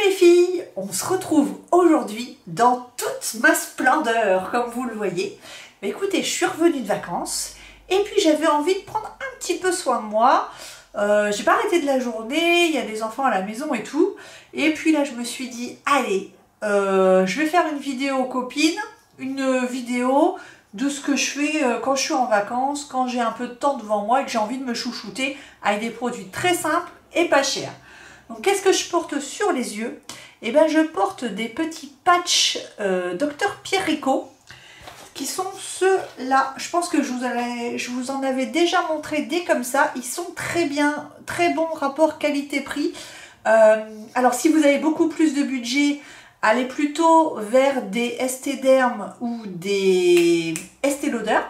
les filles, on se retrouve aujourd'hui dans toute ma splendeur, comme vous le voyez. Mais écoutez, je suis revenue de vacances et puis j'avais envie de prendre un petit peu soin de moi. J'ai pas arrêté de la journée, il y a des enfants à la maison et tout. Et puis là, je me suis dit, allez, je vais faire une vidéo copine, une vidéo de ce que je fais quand je suis en vacances, quand j'ai un peu de temps devant moi et que j'ai envie de me chouchouter avec des produits très simples et pas chers. Donc qu'est-ce que je porte sur les yeux? Eh bien je porte des petits patchs Dr Pierrico qui sont ceux-là. Je pense que je vous en avais déjà montré des comme ça. Ils sont très bien, très bon rapport qualité-prix. Alors si vous avez beaucoup plus de budget, allez plutôt vers des Estée Derm ou des Estée Lauder.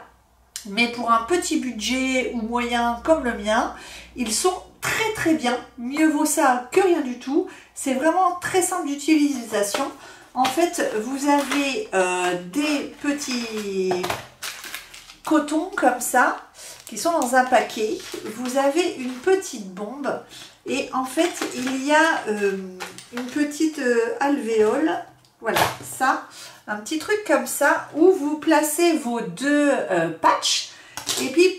Mais pour un petit budget ou moyen comme le mien, ils sont très bien, mieux vaut ça que rien du tout. C'est vraiment très simple d'utilisation. En fait, vous avez des petits cotons comme ça qui sont dans un paquet. Vous avez une petite bombe et en fait il y a une petite alvéole. Voilà, ça, un petit truc comme ça où vous placez vos deux patchs. Et puis,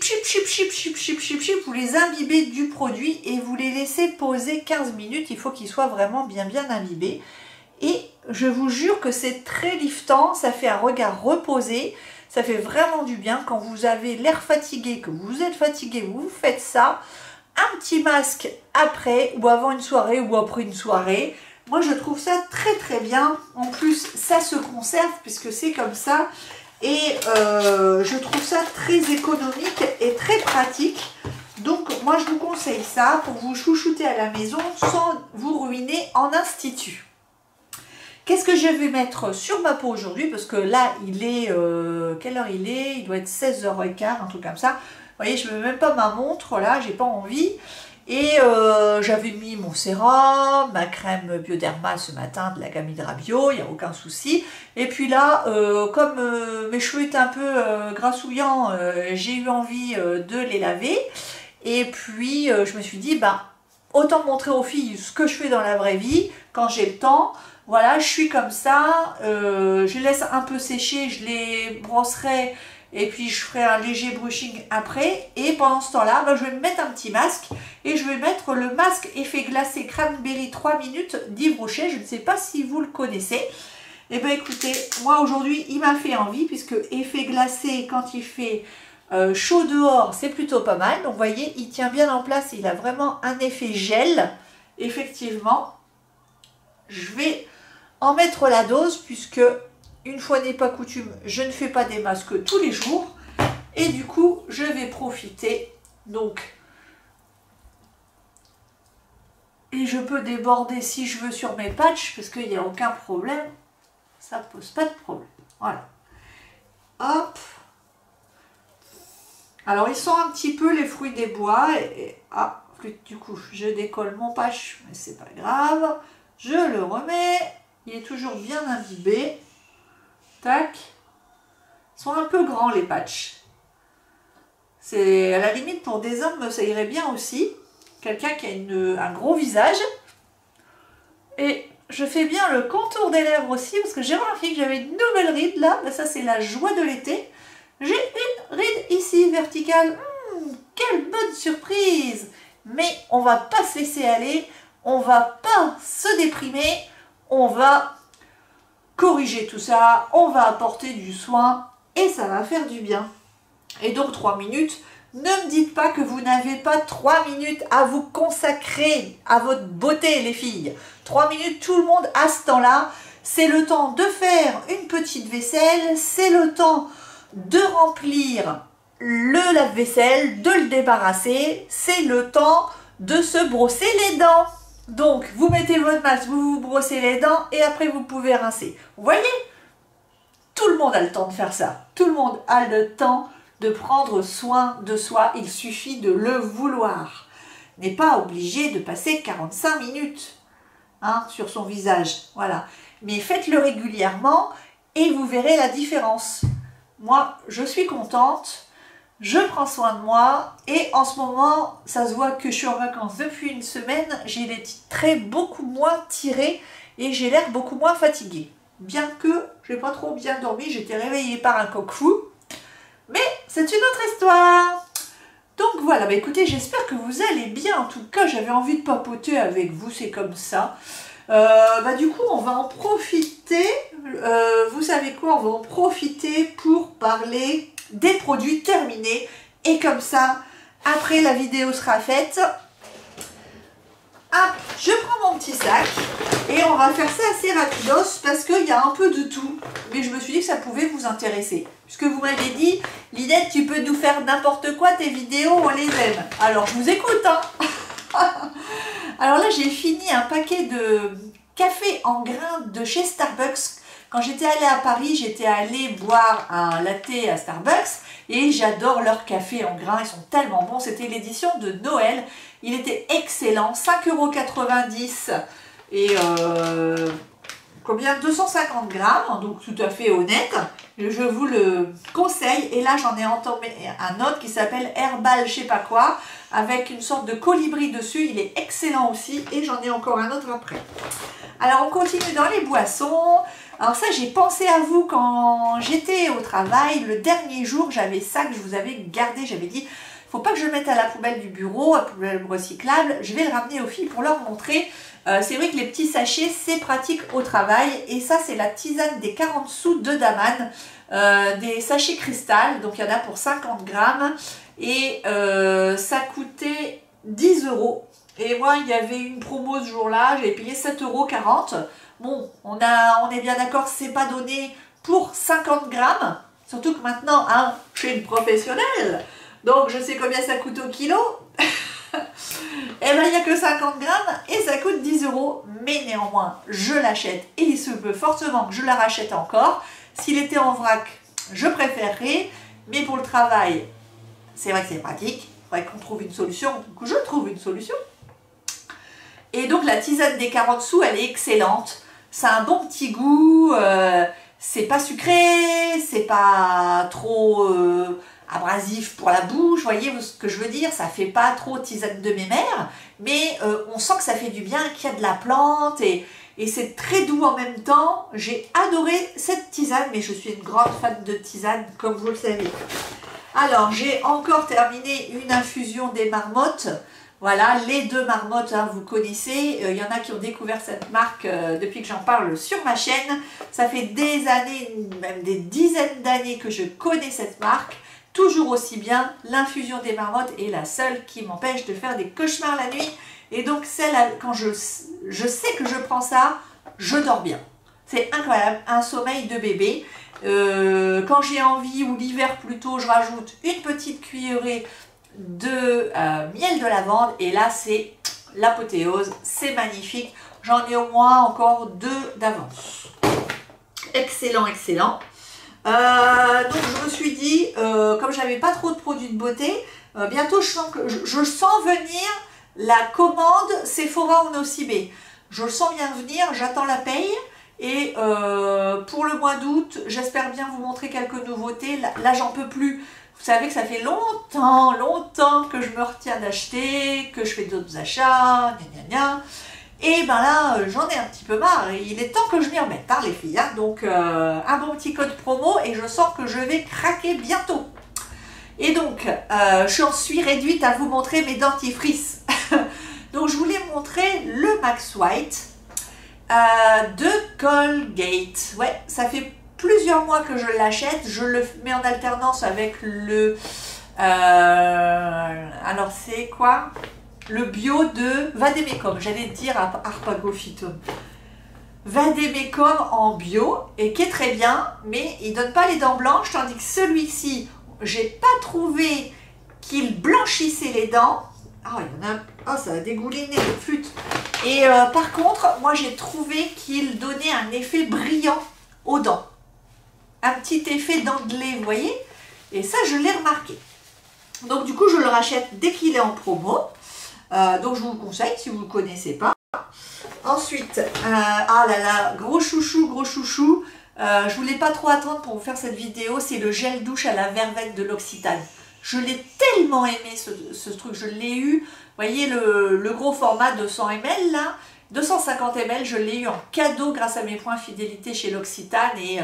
vous les imbibez du produit et vous les laissez poser 15 minutes. Il faut qu'ils soient vraiment bien imbibés. Et je vous jure que c'est très liftant, ça fait un regard reposé. Ça fait vraiment du bien quand vous avez l'air fatigué, que vous êtes fatigué, vous faites ça. Un petit masque après ou avant une soirée ou après une soirée. Moi, je trouve ça très bien. En plus, ça se conserve puisque c'est comme ça. Et je trouve ça très économique et très pratique. Donc moi je vous conseille ça pour vous chouchouter à la maison sans vous ruiner en institut. Qu'est-ce que je vais mettre sur ma peau aujourd'hui? Parce que là il est... quelle heure il est? Il doit être 16h15, un truc comme ça. Vous voyez, je ne mets même pas ma montre là, j'ai pas envie. Et j'avais mis mon sérum, ma crème Bioderma ce matin de la gamme Hydra Bio, il n'y a aucun souci. Et puis là, comme mes cheveux étaient un peu grassouillants, j'ai eu envie de les laver. Et puis je me suis dit, bah, autant montrer aux filles ce que je fais dans la vraie vie, quand j'ai le temps. Voilà, je suis comme ça, je les laisse un peu sécher, je les brosserai. Et puis je ferai un léger brushing après. Et pendant ce temps-là, ben, je vais me mettre un petit masque. Et je vais mettre le masque effet glacé cranberry 3 minutes d'Yves Rocher. Je ne sais pas si vous le connaissez. Et bien écoutez, moi aujourd'hui, il m'a fait envie. Puisque effet glacé, quand il fait chaud dehors, c'est plutôt pas mal. Donc vous voyez, il tient bien en place. Il a vraiment un effet gel. Effectivement, je vais en mettre la dose puisque... Une fois n'est pas coutume, je ne fais pas des masques tous les jours. Et du coup, je vais profiter. Donc, et je peux déborder si je veux sur mes patchs, parce qu'il n'y a aucun problème. Ça ne pose pas de problème. Voilà. Hop. Alors, ils sont un petit peu les fruits des bois. Ah, du coup, je décolle mon patch, mais c'est pas grave. Je le remets. Il est toujours bien imbibé. Tac. Ils sont un peu grands les patchs. C'est à la limite pour des hommes, ça irait bien aussi. Quelqu'un qui a un gros visage. Et je fais bien le contour des lèvres aussi parce que j'ai remarqué que j'avais une nouvelle ride là. Ben, ça c'est la joie de l'été. J'ai une ride ici verticale. Quelle bonne surprise! Mais on va pas se laisser aller. On va pas se déprimer. On va corriger tout ça, on va apporter du soin et ça va faire du bien. Et donc 3 minutes, ne me dites pas que vous n'avez pas 3 minutes à vous consacrer à votre beauté les filles. 3 minutes, tout le monde à ce temps-là, c'est le temps de faire une petite vaisselle, c'est le temps de remplir le lave-vaisselle, de le débarrasser, c'est le temps de se brosser les dents. Donc, vous mettez votre masque, vous vous brossez les dents et après vous pouvez rincer. Vous voyez? Tout le monde a le temps de faire ça. Tout le monde a le temps de prendre soin de soi. Il suffit de le vouloir. N'est pas obligé de passer 45 minutes sur son visage. Voilà. Mais faites-le régulièrement et vous verrez la différence. Moi, je suis contente. Je prends soin de moi et en ce moment, ça se voit que je suis en vacances depuis une semaine. J'ai les traits beaucoup moins tirés et j'ai l'air beaucoup moins fatiguée. Bien que j'ai pas trop bien dormi, j'étais réveillée par un coq fou. Mais c'est une autre histoire. Donc voilà, bah écoutez, j'espère que vous allez bien. En tout cas, j'avais envie de papoter avec vous, c'est comme ça. Du coup, on va en profiter. Vous savez quoi? On va en profiter pour parler des produits terminés. Et comme ça, après la vidéo sera faite, hop, je prends mon petit sac et on va faire ça assez rapidos parce qu'il y a un peu de tout. Mais je me suis dit que ça pouvait vous intéresser. Puisque vous m'avez dit, Lynette, tu peux nous faire n'importe quoi, tes vidéos, on les aime. Alors, je vous écoute, hein. Alors là, j'ai fini un paquet de café en grains de chez Starbucks. Quand j'étais allée à Paris, j'étais allée boire un latte à Starbucks et j'adore leur café en grains, ils sont tellement bons. C'était l'édition de Noël, il était excellent, 5,90 € et combien, 250 grammes, donc tout à fait honnête. Je vous le conseille. Et là, j'en ai entamé un autre qui s'appelle Herbal je sais pas quoi, avec une sorte de colibri dessus. Il est excellent aussi. Et j'en ai encore un autre après. Alors, on continue dans les boissons. Alors ça, j'ai pensé à vous quand j'étais au travail. Le dernier jour, j'avais ça que je vous avais gardé. J'avais dit, faut pas que je le mette à la poubelle du bureau, à la poubelle recyclable. Je vais le ramener aux filles pour leur montrer. C'est vrai que les petits sachets, c'est pratique au travail. Et ça, c'est la tisane des 40 sous de Daman. Des sachets cristal. Donc, il y en a pour 50 grammes. Et ça coûtait 10 €. Et moi, il y avait une promo ce jour-là. J'avais payé 7,40 €. Bon, on est bien d'accord, c'est pas donné pour 50 grammes. Surtout que maintenant, hein, je suis une professionnelle. Donc, je sais combien ça coûte au kilo. Et bien, il n'y a que 50 grammes et ça coûte 10 €. Mais néanmoins, je l'achète et il se peut fortement que je la rachète encore. S'il était en vrac, je préférerais. Mais pour le travail, c'est vrai que c'est pratique. Il faudrait qu'on trouve une solution, que je trouve une solution. Et donc, la tisane des 40 sous, elle est excellente. Ça a un bon petit goût. C'est pas sucré, c'est pas trop abrasif pour la bouche, voyez ce que je veux dire, ça fait pas trop tisane de mémère, mais on sent que ça fait du bien, qu'il y a de la plante et c'est très doux en même temps. J'ai adoré cette tisane, mais je suis une grande fan de tisane, comme vous le savez. Alors, j'ai encore terminé une infusion des marmottes. Voilà, les deux marmottes, hein, vous connaissez. Il y en a qui ont découvert cette marque depuis que j'en parle sur ma chaîne. Ça fait des années, même des dizaines d'années que je connais cette marque. Toujours aussi bien, l'infusion des marmottes est la seule qui m'empêche de faire des cauchemars la nuit. Et donc, quand je sais que je prends ça, je dors bien. C'est incroyable, un sommeil de bébé. Quand j'ai envie, ou l'hiver plutôt, je rajoute une petite cuillerée de miel de lavande. Et là, c'est l'apothéose, c'est magnifique. J'en ai au moins encore 2 d'avance. Excellent, excellent. Donc je me suis dit, comme j'avais pas trop de produits de beauté, bientôt je sens venir la commande Sephora ou Nocibé. Je le sens bien venir, j'attends la paye et pour le mois d'août, j'espère bien vous montrer quelques nouveautés. Là j'en peux plus. Vous savez que ça fait longtemps que je me retiens d'acheter, que je fais d'autres achats, gna gna gna. Et ben là, j'en ai un petit peu marre. Et il est temps que je m'y remette, hein, les filles. Hein. Donc, un bon petit code promo et je sens que je vais craquer bientôt. Et donc, je suis réduite à vous montrer mes dentifrices. Donc, je voulais montrer le Max White de Colgate. Ouais, ça fait plusieurs mois que je l'achète. Je le mets en alternance avec le... alors, c'est quoi ? Le bio de Vademecum, j'allais dire Arpagophytum. Vademecum en bio, et qui est très bien, mais il ne donne pas les dents blanches, tandis que celui-ci, j'ai pas trouvé qu'il blanchissait les dents. Ah, il y en a... Oh, ça a dégouliné le flûte. Et par contre, moi j'ai trouvé qu'il donnait un effet brillant aux dents. Un petit effet dentelé, vous voyez? Et ça, je l'ai remarqué. Donc du coup, je le rachète dès qu'il est en promo. Donc je vous le conseille si vous ne le connaissez pas. Ensuite, ah là là, gros chouchou, je voulais pas trop attendre pour vous faire cette vidéo, c'est le gel douche à la verveine de l'Occitane. Je l'ai tellement aimé ce truc, je l'ai eu, vous voyez le gros format de 100 ml là, 250 ml, je l'ai eu en cadeau grâce à mes points fidélité chez L'Occitane et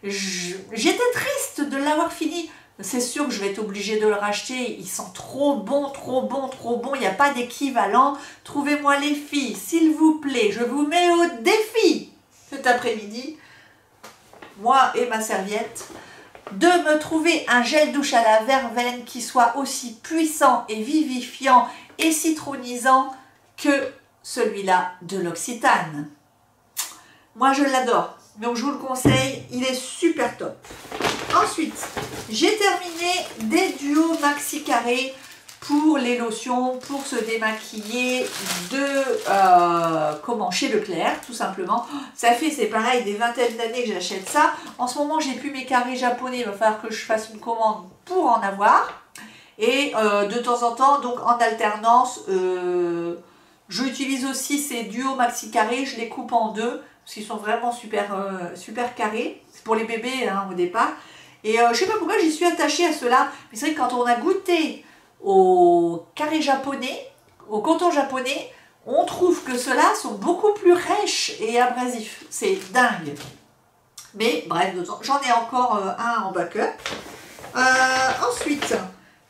j'étais triste de l'avoir fini. C'est sûr que je vais être obligée de le racheter, ils sont trop bons, trop bons, trop bons, il n'y a pas d'équivalent. Trouvez-moi les filles, s'il vous plaît, je vous mets au défi cet après-midi, moi et ma serviette, de me trouver un gel douche à la verveine qui soit aussi puissant et vivifiant et citronisant que celui-là de L'Occitane. Moi je l'adore, donc je vous le conseille, il est super top. Ensuite, j'ai terminé des duos maxi carrés pour les lotions, pour se démaquiller de chez Leclerc, tout simplement. Ça fait, c'est pareil, des vingtaines d'années que j'achète ça. En ce moment, j'ai plus mes carrés japonais, il va falloir que je fasse une commande pour en avoir. Et de temps en temps, donc en alternance, j'utilise aussi ces duos maxi carrés, je les coupe en deux, parce qu'ils sont vraiment super, super carrés. C'est pour les bébés hein, au départ. Et je sais pas pourquoi j'y suis attachée à cela. Mais c'est vrai que quand on a goûté au carré japonais, au coton japonais, on trouve que ceux-là sont beaucoup plus rêches et abrasifs. C'est dingue. Mais bref, j'en ai encore un en backup. Ensuite,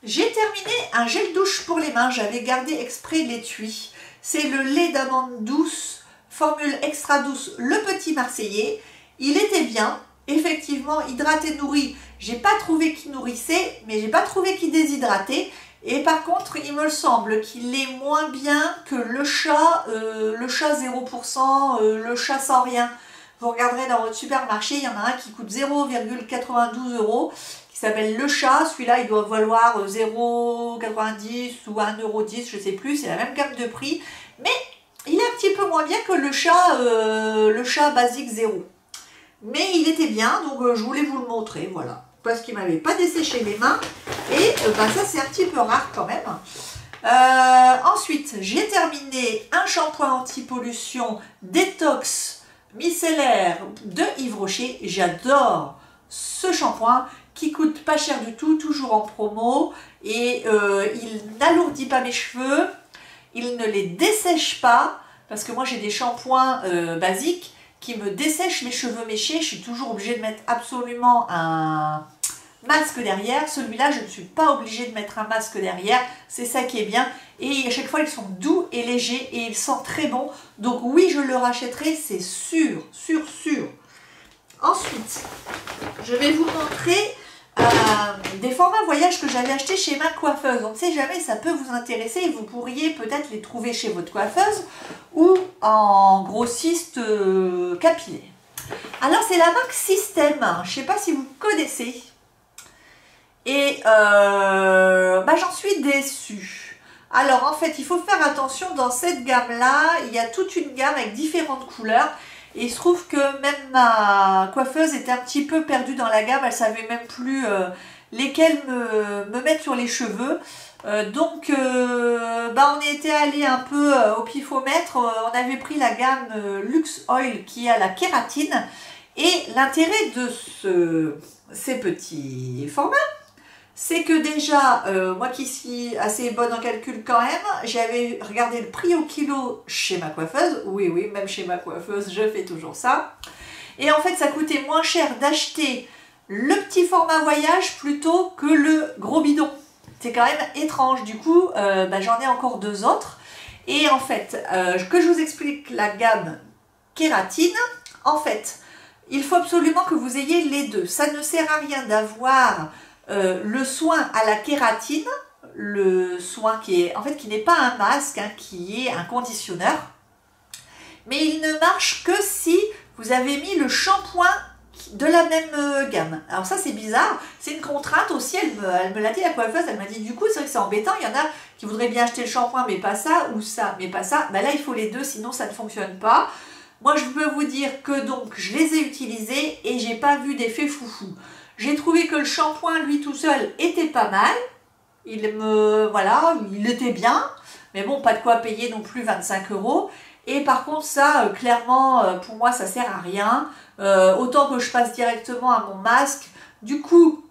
j'ai terminé un gel douche pour les mains. J'avais gardé exprès l'étui. C'est le lait d'amande douce, formule extra douce, le petit marseillais. Il était bien. Effectivement, hydraté, nourri, j'ai pas trouvé qu'il nourrissait, mais j'ai pas trouvé qu'il déshydratait. Et par contre, il me semble qu'il est moins bien que le chat 0%, le chat sans rien. Vous regarderez dans votre supermarché, il y en a un qui coûte 0,92 €, qui s'appelle le chat. Celui-là, il doit valoir 0,90 ou 1,10 €, je sais plus, c'est la même gamme de prix. Mais il est un petit peu moins bien que le chat basique 0. Mais il était bien, donc je voulais vous le montrer, voilà. Parce qu'il ne m'avait pas desséché les mains. Et ça, c'est un petit peu rare quand même. Ensuite, j'ai terminé un shampoing anti-pollution détox micellaire de Yves Rocher. J'adore ce shampoing qui coûte pas cher du tout, toujours en promo. Et il n'alourdit pas mes cheveux, il ne les dessèche pas. Parce que moi, j'ai des shampoings basiques qui me dessèche mes cheveux méchés. Je suis toujours obligée de mettre absolument un masque derrière. Celui-là, je ne suis pas obligée de mettre un masque derrière. C'est ça qui est bien. Et à chaque fois, ils sont doux et légers et ils sentent très bon. Donc oui, je le rachèterai, c'est sûr, sûr, sûr. Ensuite, je vais vous montrer des formats voyage que j'avais acheté chez ma coiffeuse. On ne sait jamais, ça peut vous intéresser et vous pourriez peut-être les trouver chez votre coiffeuse ou en grossiste capillaire. Alors c'est la marque Système, je ne sais pas si vous connaissez. Et j'en suis déçue. Alors en fait, il faut faire attention dans cette gamme-là, il y a toute une gamme avec différentes couleurs. Et il se trouve que même ma coiffeuse était un petit peu perdue dans la gamme, elle ne savait même plus lesquelles me mettre sur les cheveux. Donc on était allé un peu au pifomètre, on avait pris la gamme Luxe Oil qui a la kératine. Et l'intérêt de ces petits formats, c'est que déjà, moi qui suis assez bonne en calcul quand même, j'avais regardé le prix au kilo chez ma coiffeuse. Oui, oui, même chez ma coiffeuse, je fais toujours ça. Et en fait, ça coûtait moins cher d'acheter le petit format voyage plutôt que le gros bidon. C'est quand même étrange. Du coup, j'en ai encore deux autres. Et en fait, que je vous explique la gamme kératine, en fait, il faut absolument que vous ayez les deux. Ça ne sert à rien d'avoir le soin à la kératine, le soin qui est en fait qui n'est pas un masque, hein, qui est un conditionneur, mais il ne marche que si vous avez mis le shampoing de la même gamme. Alors ça c'est bizarre, c'est une contrainte aussi, elle me l'a dit la coiffeuse, elle m'a dit du coup c'est vrai que c'est embêtant, il y en a qui voudraient bien acheter le shampoing mais pas ça, ou ça mais pas ça, là il faut les deux sinon ça ne fonctionne pas. Moi je peux vous dire que donc je les ai utilisés et j'ai pas vu d'effet foufou. J'ai trouvé que le shampoing, lui tout seul, était pas mal. Il était bien. Mais bon, pas de quoi payer non plus 25 €. Et par contre, ça, clairement, pour moi, ça sert à rien. Autant que je passe directement à mon masque. Du coup,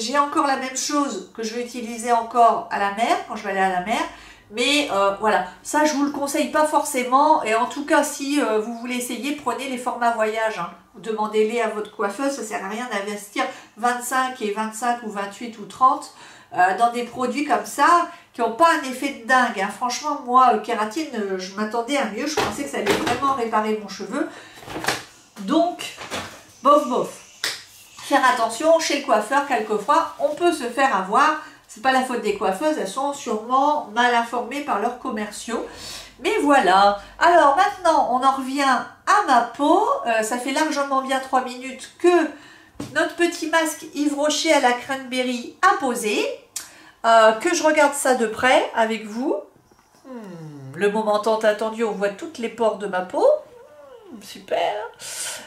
j'ai encore la même chose que je vais utiliser encore à la mer, quand je vais aller à la mer. Mais voilà, ça je vous le conseille pas forcément. Et en tout cas, si vous voulez essayer, prenez les formats voyage. Hein. Demandez-les à votre coiffeuse, ça sert à rien d'investir 25 et 25 ou 28 ou 30 dans des produits comme ça qui n'ont pas un effet de dingue. Hein. Franchement, moi, kératine, je m'attendais à mieux. Je pensais que ça allait vraiment réparer mon cheveu. Donc, bof bof. Faire attention, chez le coiffeur, quelquefois, on peut se faire avoir. C'est pas la faute des coiffeuses, elles sont sûrement mal informées par leurs commerciaux. Mais voilà. Alors maintenant, on en revient à ma peau. Ça fait largement bien 3 minutes que notre petit masque Yves Rocher à la cranberry a posé. Que je regarde ça de près avec vous. Le moment tant attendu, on voit toutes les pores de ma peau. Super.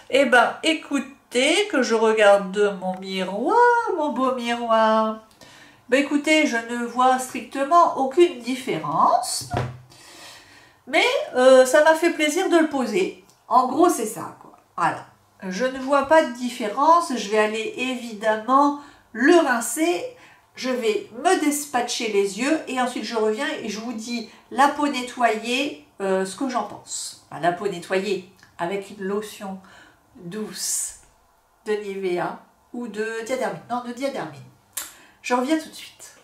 Eh ben, écoutez, que je regarde de mon miroir, mon beau miroir. Ben écoutez, je ne vois strictement aucune différence. Mais ça m'a fait plaisir de le poser. En gros, c'est ça, quoi. Voilà. Je ne vois pas de différence. Je vais aller évidemment le rincer. Je vais me dispatcher les yeux et ensuite je reviens et je vous dis la peau nettoyée, ce que j'en pense. Enfin, la peau nettoyée avec une lotion douce de Nivea ou de Diadermine. Non, de Diadermine. Je reviens tout de suite.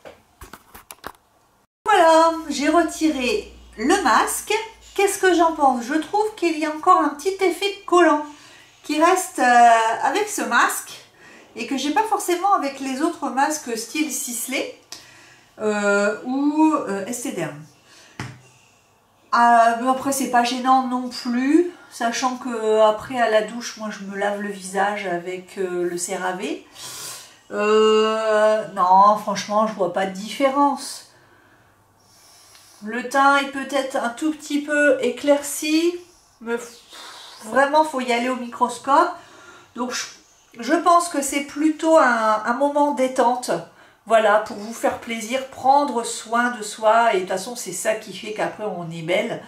Voilà, j'ai retiré le masque. Qu'est-ce que j'en pense? Je trouve qu'il y a encore un petit effet collant qui reste avec ce masque. Et que j'ai pas forcément avec les autres masques style Sisley ou Estée Derm. Après c'est pas gênant non plus, sachant que après à la douche, moi je me lave le visage avec le CeraVe. Non, franchement je vois pas de différence. Le teint est peut-être un tout petit peu éclairci, mais vraiment faut y aller au microscope. Donc je pense que c'est plutôt un moment détente, voilà, pour vous faire plaisir, prendre soin de soi, et de toute façon c'est ça qui fait qu'après on est belle,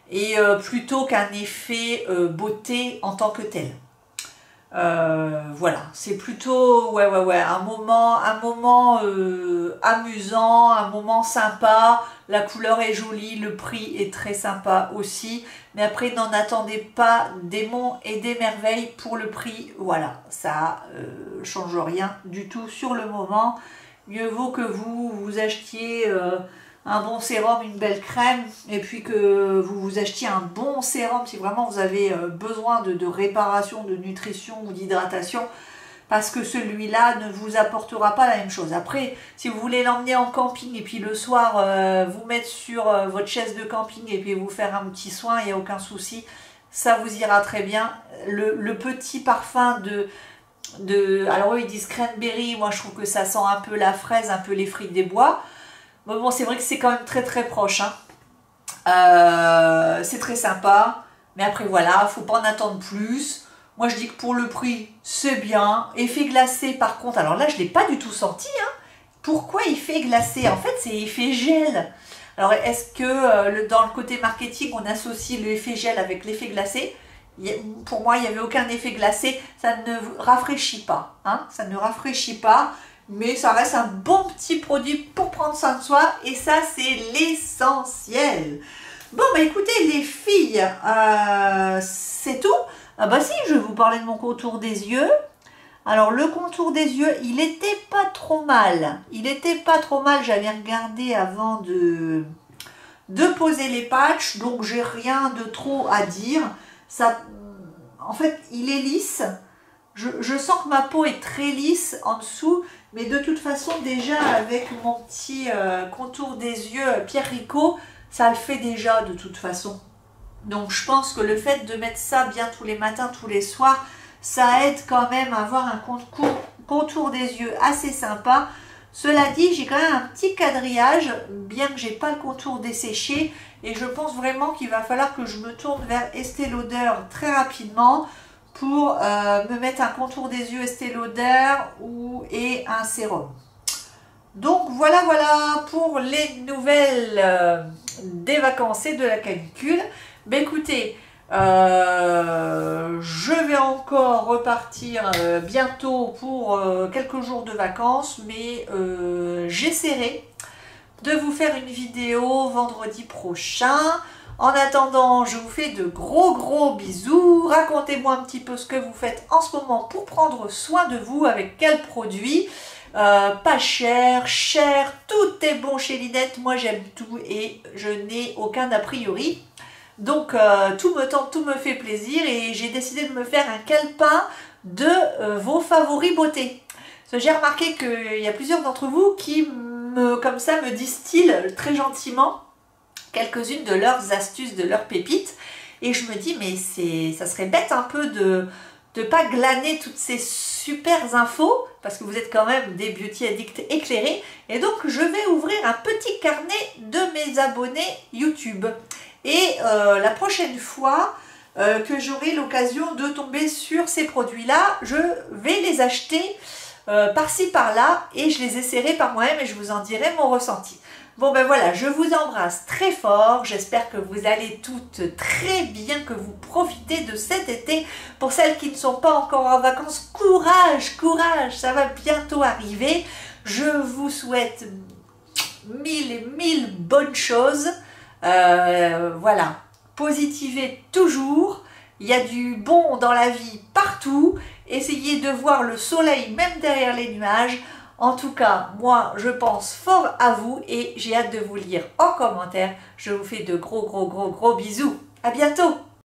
et plutôt qu'un effet beauté en tant que tel. Voilà, c'est plutôt un moment amusant, un moment sympa. La couleur est jolie, le prix est très sympa aussi, mais après n'en attendez pas des monts et des merveilles pour le prix. Voilà, ça change rien du tout sur le moment. Mieux vaut que vous achetiez un bon sérum, une belle crème, et puis que vous achetiez un bon sérum si vraiment vous avez besoin de réparation, de nutrition ou d'hydratation, parce que celui-là ne vous apportera pas la même chose. Après, si vous voulez l'emmener en camping et puis le soir vous mettre sur votre chaise de camping et puis vous faire un petit soin, il n'y a aucun souci, ça vous ira très bien. Le petit parfum alors eux ils disent cranberry, moi je trouve que ça sent un peu la fraise, un peu les fruits des bois. Mais bon, c'est vrai que c'est quand même très très proche. Hein. C'est très sympa. Mais après voilà, faut pas en attendre plus. Moi je dis que pour le prix, c'est bien. Effet glacé par contre, alors là je ne l'ai pas du tout senti. Hein. Pourquoi effet glacé? En fait c'est effet gel. Alors est-ce que dans le côté marketing on associe l'effet gel avec l'effet glacé? Pour moi il n'y avait aucun effet glacé. Ça ne rafraîchit pas. Hein. Ça ne rafraîchit pas. Mais ça reste un bon petit produit pour prendre soin de soi. Et ça, c'est l'essentiel. Bon, bah écoutez, les filles, c'est tout. Ah bah si, je vais vous parler de mon contour des yeux. Alors, le contour des yeux, il était pas trop mal. Il était pas trop mal. J'avais regardé avant de poser les patchs. Donc, j'ai rien de trop à dire. Ça, en fait, il est lisse. Je sens que ma peau est très lisse en dessous, mais de toute façon déjà avec mon petit contour des yeux Pierre Rico, ça le fait déjà de toute façon. Donc je pense que le fait de mettre ça bien tous les matins, tous les soirs, ça aide quand même à avoir un contour des yeux assez sympa. Cela dit, j'ai quand même un petit quadrillage, bien que j'ai pas le contour desséché, et je pense vraiment qu'il va falloir que je me tourne vers Estée Lauder très rapidement pour me mettre un contour des yeux Estée Lauder et un sérum. Donc voilà pour les nouvelles des vacances et de la canicule. Ben écoutez, je vais encore repartir bientôt pour quelques jours de vacances, mais j'essaierai de vous faire une vidéo vendredi prochain. En attendant, je vous fais de gros bisous. Racontez-moi un petit peu ce que vous faites en ce moment pour prendre soin de vous, avec quels produits. Pas cher, cher, tout est bon chez Linette. Moi j'aime tout et je n'ai aucun a priori. Donc tout me tente, tout me fait plaisir et j'ai décidé de me faire un calepin de vos favoris beauté. Parce que j'ai remarqué qu'il y a plusieurs d'entre vous qui comme ça me distillent très gentiment quelques-unes de leurs astuces, de leurs pépites. Et je me dis, mais ça serait bête un peu de ne pas glaner toutes ces super infos, parce que vous êtes quand même des beauty addicts éclairés. Et donc, je vais ouvrir un petit carnet de mes abonnés YouTube. Et la prochaine fois que j'aurai l'occasion de tomber sur ces produits-là, je vais les acheter par-ci par-là et je les essaierai par moi-même et je vous en dirai mon ressenti. Bon ben voilà, je vous embrasse très fort, j'espère que vous allez toutes très bien, que vous profitez de cet été. Pour celles qui ne sont pas encore en vacances, courage, courage, ça va bientôt arriver. Je vous souhaite mille et mille bonnes choses. Voilà, positivez toujours, il y a du bon dans la vie partout, essayez de voir le soleil même derrière les nuages. En tout cas, moi, je pense fort à vous et j'ai hâte de vous lire en commentaire. Je vous fais de gros bisous. À bientôt!